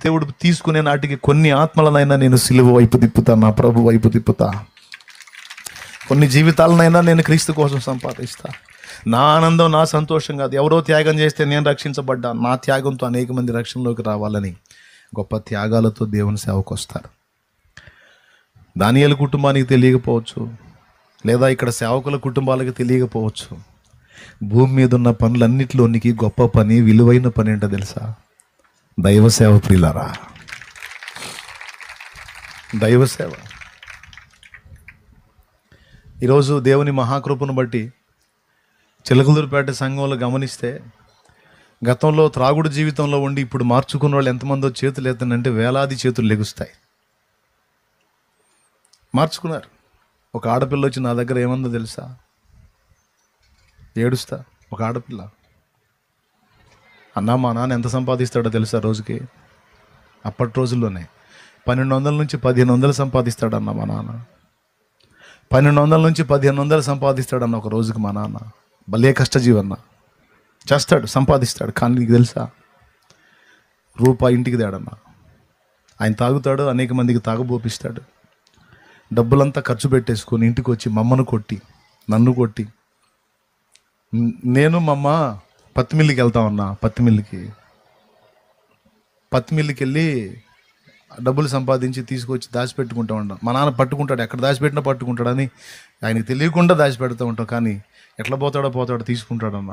దేవుడు తీసుకునే నాటికి కొన్ని ఆత్మలనైనా నేను సిలువ వైపు తిప్పుతా, నా ప్రభు వైపు తిప్పుతా. కొన్ని జీవితాలనైనా నేను క్రీస్తు కోసం సంపాదిస్తా. నా ఆనందం, నా సంతోషం కాదు. ఎవరో త్యాగం చేస్తే నేను రక్షించబడ్డా, నా త్యాగంతో అనేక మంది రక్షణలోకి రావాలని గొప్ప త్యాగాలతో దేవుని సేవకు వస్తారు. దానియేలు కుటుంబానికి తెలియకపోవచ్చు, లేదా ఇక్కడ సేవకుల కుటుంబాలకు తెలియకపోవచ్చు. భూమి మీద ఉన్న పనులన్నిటిలోనికి గొప్ప పని, విలువైన పని ఏంటో తెలుసా? దైవ సేవ. ప్రియులారా, దైవ సేవ. ఈరోజు దేవుని మహాకృపను బట్టి చిలకలూరుపేట సంఘంలో గమనిస్తే, గతంలో త్రాగుడు జీవితంలో ఉండి ఇప్పుడు మార్చుకున్న వాళ్ళు ఎంతమందో చేతులు ఎత్తనంటే వేలాది చేతులు లెగుస్తాయి. మార్చుకున్నారు. ఒక ఆడపిల్ల వచ్చి నా దగ్గర ఏమందో తెలుసా? ఏడుస్తా. ఒక ఆడపిల్ల, అన్నా మా నాన్న ఎంత సంపాదిస్తాడో తెలుసా రోజుకి? అప్పటి రోజుల్లోనే 1200 నుంచి 1500 సంపాదిస్తాడన్న మా నాన్న. 1200 నుంచి 1500 సంపాదిస్తాడన్న ఒక రోజుకి మా నాన్న. భలే కష్టజీవన్న. చేస్తాడు, సంపాదిస్తాడు. కానీ నీకు తెలుసా, రూపాయి ఇంటికి తేడన్నా. ఆయన తాగుతాడు, అనేక మందికి తాగబోపిస్తాడు. డబ్బులంతా ఖర్చు పెట్టేసుకొని ఇంటికి వచ్చి మమ్మను కొట్టి, నన్ను కొట్టి, నేను మా అమ్మ పత్తి మిల్లుకి వెళ్తామన్నా. పత్తి మిల్లుకి వెళ్ళి డబ్బులు సంపాదించి తీసుకొచ్చి దాచిపెట్టుకుంటా ఉంటాం. మా నాన్న పట్టుకుంటాడు, ఎక్కడ దాచిపెట్టినా పట్టుకుంటాడని ఆయనకి తెలియకుండా దాచిపెడుతూ ఉంటాం. కానీ ఎట్లా పోతాడో తీసుకుంటాడన్న.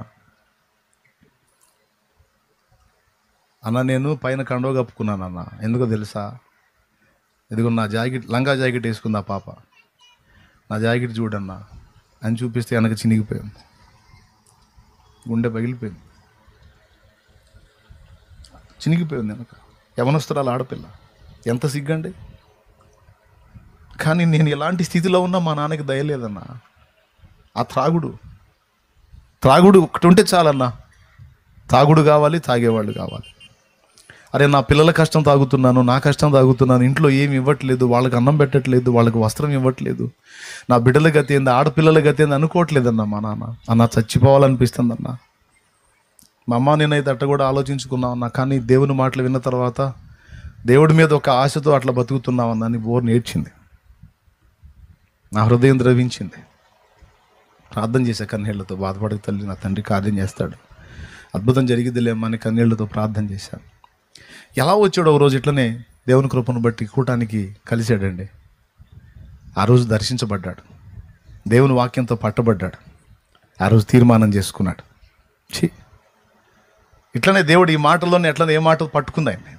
అన్న నేను పైన కండవ కప్పుకున్నానన్న. ఎందుకో తెలుసా? ఇదిగో నా జాకెట్, లంగా జాకెట్ వేసుకుంది ఆ పాప. నా జాకెట్ చూడన్నా అని చూపిస్తే వెనక చినిగిపోయింది, గుండె పగిలిపోయింది, చినిగిపోయింది వెనక. యవనస్తురాలు ఆడపిల్ల, ఎంత సిగ్గండి. కానీ నేను ఎలాంటి స్థితిలో ఉన్నా మా నాన్నకి దయలేదన్నా. ఆ త్రాగుడు ఒకటి ఉంటే చాలన్నా. తాగుడు కావాలి, తాగేవాళ్ళు కావాలి. అరే నా పిల్లల కష్టం తాగుతున్నాను, నా కష్టం తాగుతున్నాను, ఇంట్లో ఏమి ఇవ్వట్లేదు, వాళ్ళకి అన్నం పెట్టట్లేదు, వాళ్ళకి వస్త్రం ఇవ్వట్లేదు, నా బిడ్డల గతి ఏంది, ఆడపిల్లల గతి ఏంది అనుకోవట్లేదన్నా మా నాన్న. అన్న చచ్చిపోవాలనిపిస్తుందన్నా. మా అమ్మ నేనైతే అట్ట కూడా ఆలోచించుకున్నామన్నా. కానీ దేవుని మాటలు విన్న తర్వాత దేవుడి మీద ఒక ఆశతో అట్లా బతుకుతున్నామన్నా అని బోర్ని ఏడ్చింది. నా హృదయం ద్రవించింది. ప్రార్థన చేశా కన్నీళ్లతో. బాధపడే తల్లి, నా తండ్రి కార్యం చేస్తాడు, అద్భుతం జరిగిద్దిలేమ్మా అని కన్నీళ్లతో ప్రార్థన చేశాను. ఎలా వచ్చాడో ఒక రోజు ఇట్లనే దేవుని కృపను బట్టి కూటానికి కలిశాడండి. ఆ రోజు దర్శించబడ్డాడు, దేవుని వాక్యంతో పట్టబడ్డాడు. ఆ రోజు తీర్మానం చేసుకున్నాడు. ఇట్లనే దేవుడు ఈ మాటల్లోనే ఎట్లనే ఏ మాట పట్టుకుంది ఆయన.